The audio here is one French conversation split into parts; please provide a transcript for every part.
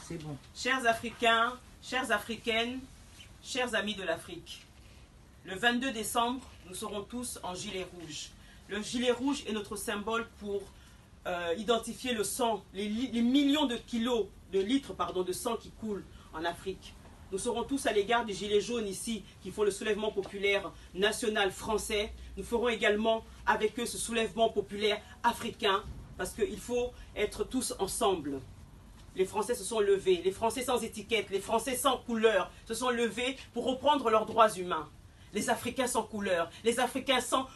C'est bon. Chers Africains, chères Africaines, chers amis de l'Afrique, le 22 décembre, nous serons tous en gilet rouge. Le gilet rouge est notre symbole pour identifier le sang, les millions de kilos, de litres de sang qui coulent en Afrique. Nous serons tous à l'égard des gilets jaunes ici, qui font le soulèvement populaire national français. Nous ferons également avec eux ce soulèvement populaire africain, parce qu'il faut être tous ensemble. Les Français se sont levés, les Français sans étiquette, les Français sans couleur se sont levés pour reprendre leurs droits humains. Les Africains sans couleur, les Africains sans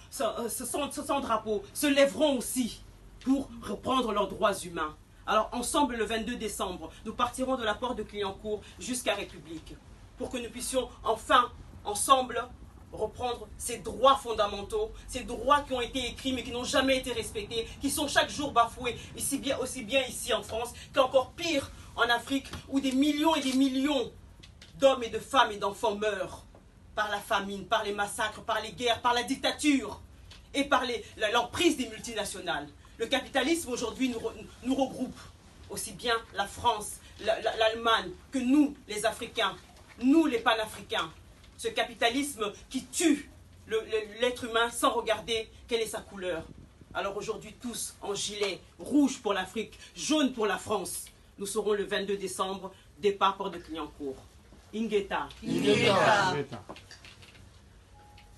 drapeau se lèveront aussi pour reprendre leurs droits humains. Alors ensemble, le 22 décembre, nous partirons de la porte de Clignancourt jusqu'à République pour que nous puissions enfin, ensemble, reprendre ces droits fondamentaux, ces droits qui ont été écrits mais qui n'ont jamais été respectés, qui sont chaque jour bafoués, aussi bien ici en France qu'encore pire en Afrique, où des millions et des millions d'hommes et de femmes et d'enfants meurent par la famine, par les massacres, par les guerres, par la dictature et par l'emprise des multinationales. Le capitalisme aujourd'hui nous regroupe, aussi bien la France, l'Allemagne, que nous, les Africains, nous, les panafricains. Ce capitalisme qui tue l'être humain sans regarder quelle est sa couleur. Alors aujourd'hui, tous en gilet, rouge pour l'Afrique, jaune pour la France. Nous serons le 22 décembre, départ port de Clignancourt. Ingeta. Ingeta.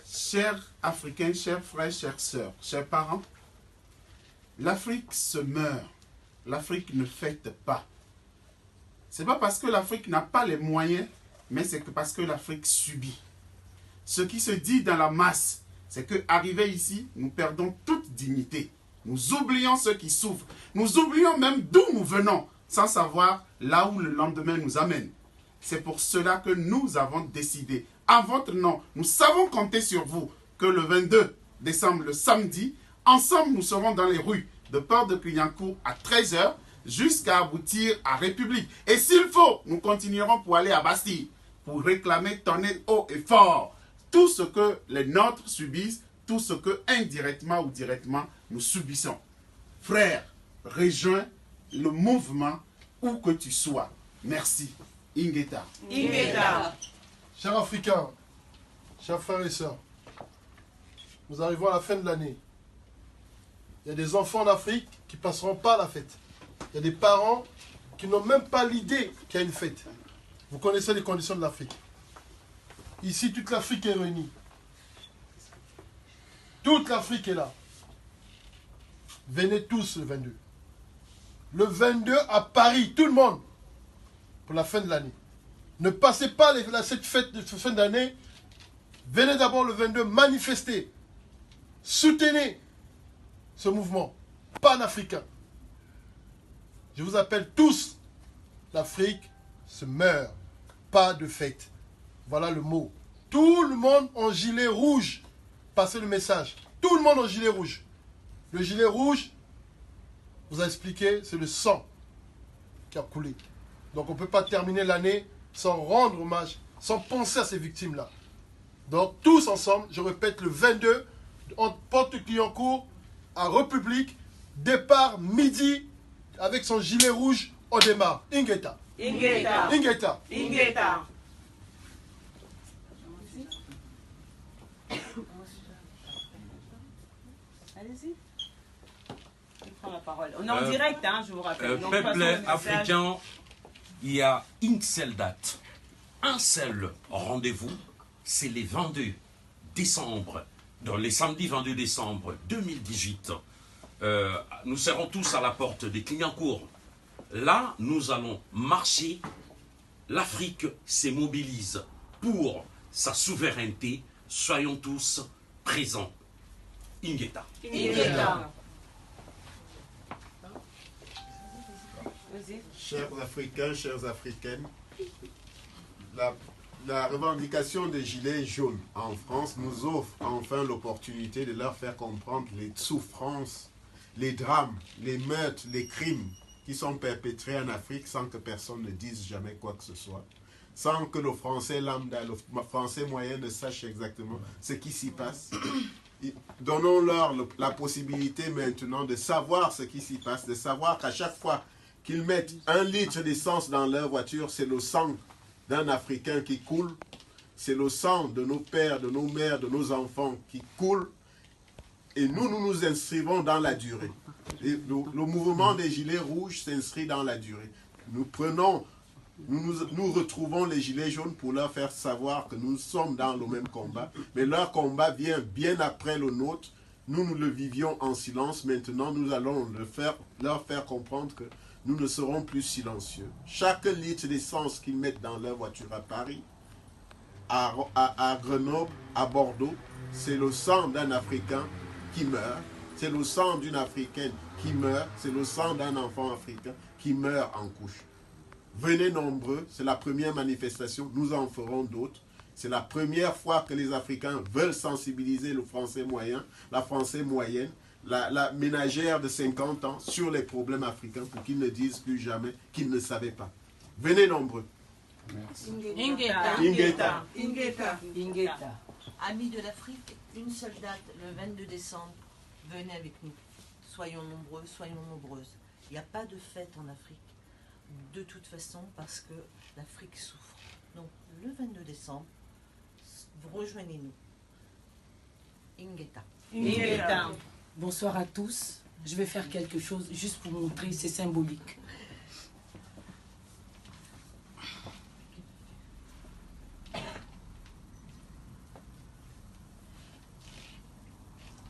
Chers Africains, chers frères, chères sœurs, chers parents, l'Afrique se meurt. L'Afrique ne fête pas. Ce n'est pas parce que l'Afrique n'a pas les moyens, mais c'est parce que l'Afrique subit. Ce qui se dit dans la masse, c'est qu'arrivés ici, nous perdons toute dignité. Nous oublions ceux qui souffrent. Nous oublions même d'où nous venons, sans savoir là où le lendemain nous amène. C'est pour cela que nous avons décidé, en votre nom, nous savons compter sur vous, que le 22 décembre, le samedi, ensemble nous serons dans les rues de Port de Clignancourt à 13 h jusqu'à aboutir à République. Et s'il faut, nous continuerons pour aller à Bastille, pour réclamer, tonner haut et fort tout ce que les nôtres subissent, tout ce que indirectement ou directement nous subissons. Frères, rejoins le mouvement où que tu sois. Merci. Ingeta. Ingeta. Chers Africains, chers frères et sœurs, nous arrivons à la fin de l'année. Il y a des enfants en Afrique qui ne passeront pas à la fête. Il y a des parents qui n'ont même pas l'idée qu'il y a une fête. Vous connaissez les conditions de l'Afrique. Ici, toute l'Afrique est réunie. Toute l'Afrique est là. Venez tous le 22. Le 22 à Paris, tout le monde, pour la fin de l'année. Ne passez pas cette fête de fin d'année. Venez d'abord le 22 manifester. Soutenez ce mouvement panafricain. Je vous appelle tous. L'Afrique se meurt. Pas de fête. Voilà le mot. Tout le monde en gilet rouge. Passez le message. Tout le monde en gilet rouge. Le gilet rouge, vous a expliqué, c'est le sang qui a coulé. Donc on ne peut pas terminer l'année sans rendre hommage, sans penser à ces victimes-là. Donc tous ensemble, je répète, le 22, en porte Clignancourt, à République, départ midi, avec son gilet rouge, on démarre. Ingeta. Ingeta. Ingeta. Ingeta. Allez-y. Je prends la parole. On est en direct, hein, je vous rappelle. Donc, peuple africain, il y a une seule date, un seul rendez-vous, c'est les 22 décembre, dans les samedis 22 décembre 2018. Nous serons tous à la porte des Clignancourt. Là, nous allons marcher. L'Afrique se mobilise pour sa souveraineté. Soyons tous présents. Ingeta. Ingeta. Chers Africains, chères Africaines, la revendication des gilets jaunes en France nous offre enfin l'opportunité de leur faire comprendre les souffrances, les drames, les meurtres, les crimes qui sont perpétrés en Afrique sans que personne ne dise jamais quoi que ce soit, sans que le Français lambda, le Français moyen ne sache exactement ce qui s'y passe. Donnons-leur la possibilité maintenant de savoir ce qui s'y passe, de savoir qu'à chaque fois qu'ils mettent 1 litre d'essence dans leur voiture, c'est le sang d'un Africain qui coule. C'est le sang de nos pères, de nos mères, de nos enfants qui coule. Et nous nous inscrivons dans la durée. Et le mouvement des Gilets rouges s'inscrit dans la durée. Nous retrouvons les Gilets jaunes pour leur faire savoir que nous sommes dans le même combat. Mais leur combat vient bien après le nôtre. Nous le vivions en silence. Maintenant, nous allons leur faire comprendre que nous ne serons plus silencieux. Chaque litre d'essence qu'ils mettent dans leur voiture à Paris, à Grenoble, à Bordeaux, c'est le sang d'un Africain qui meurt. C'est le sang d'une Africaine qui meurt. C'est le sang d'un enfant africain qui meurt en couche. Venez nombreux, c'est la première manifestation, nous en ferons d'autres. C'est la première fois que les Africains veulent sensibiliser le Français moyen, la Française moyenne, la ménagère de 50 ans sur les problèmes africains pour qu'ils ne disent plus jamais qu'ils ne savaient pas. Venez nombreux. Merci. Ingeta. Amis de l'Afrique, une seule date, le 22 décembre, venez avec nous. Soyons nombreux, soyons nombreuses. Il n'y a pas de fête en Afrique, de toute façon, parce que l'Afrique souffre. Donc, le 22 décembre, rejoignez-nous. Ingeta. Bonsoir à tous. Je vais faire quelque chose juste pour montrer, c'est symbolique.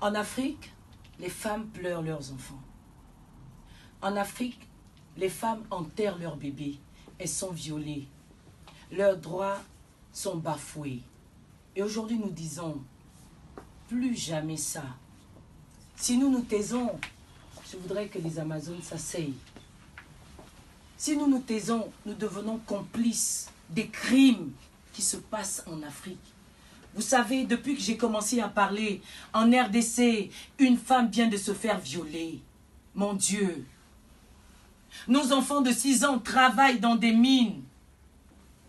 En Afrique, les femmes pleurent leurs enfants. En Afrique, les femmes enterrent leurs bébés. Elles sont violées. Leurs droits sont bafoués. Et aujourd'hui, nous disons, plus jamais ça. Si nous nous taisons, je voudrais que les Amazones s'asseyent. Si nous nous taisons, nous devenons complices des crimes qui se passent en Afrique. Vous savez, depuis que j'ai commencé à parler, en RDC, une femme vient de se faire violer. Mon Dieu. Nos enfants de 6 ans travaillent dans des mines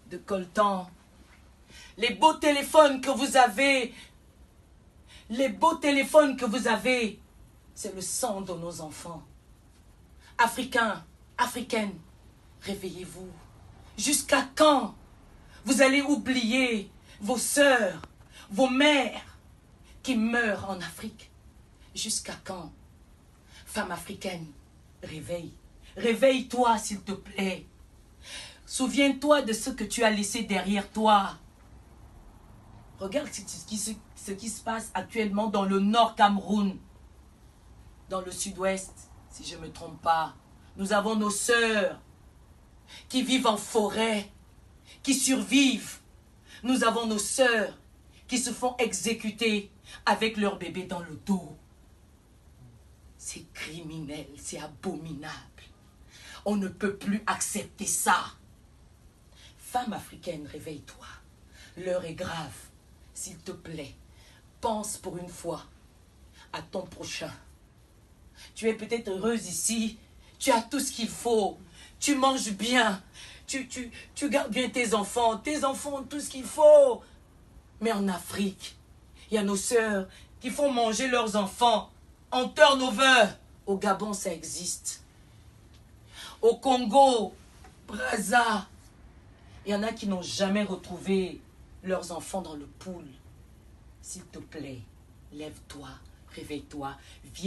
de coltan. Les beaux téléphones que vous avez, c'est le sang de nos enfants. Africains, Africaines, réveillez-vous. Jusqu'à quand vous allez oublier vos sœurs, vos mères qui meurent en Afrique? Jusqu'à quand? Femme africaine, réveille. Réveille-toi, s'il te plaît. Souviens-toi de ce que tu as laissé derrière toi. Regarde ce qui se passe actuellement dans le nord Cameroun. Dans le sud-ouest, si je ne me trompe pas. Nous avons nos sœurs qui vivent en forêt, qui survivent. Nous avons nos sœurs qui se font exécuter avec leur bébé dans le dos. C'est criminel, c'est abominable. On ne peut plus accepter ça. Femme africaine, réveille-toi. L'heure est grave. S'il te plaît, pense pour une fois à ton prochain. Tu es peut-être heureuse ici. Tu as tout ce qu'il faut. Tu manges bien. Tu gardes bien tes enfants. Tes enfants ont tout ce qu'il faut. Mais en Afrique, il y a nos sœurs qui font manger leurs enfants en turnover. Au Gabon, ça existe. Au Congo, Brazza, il y en a qui n'ont jamais retrouvé leurs enfants dans le pool. S'il te plaît, lève-toi, réveille-toi, viens.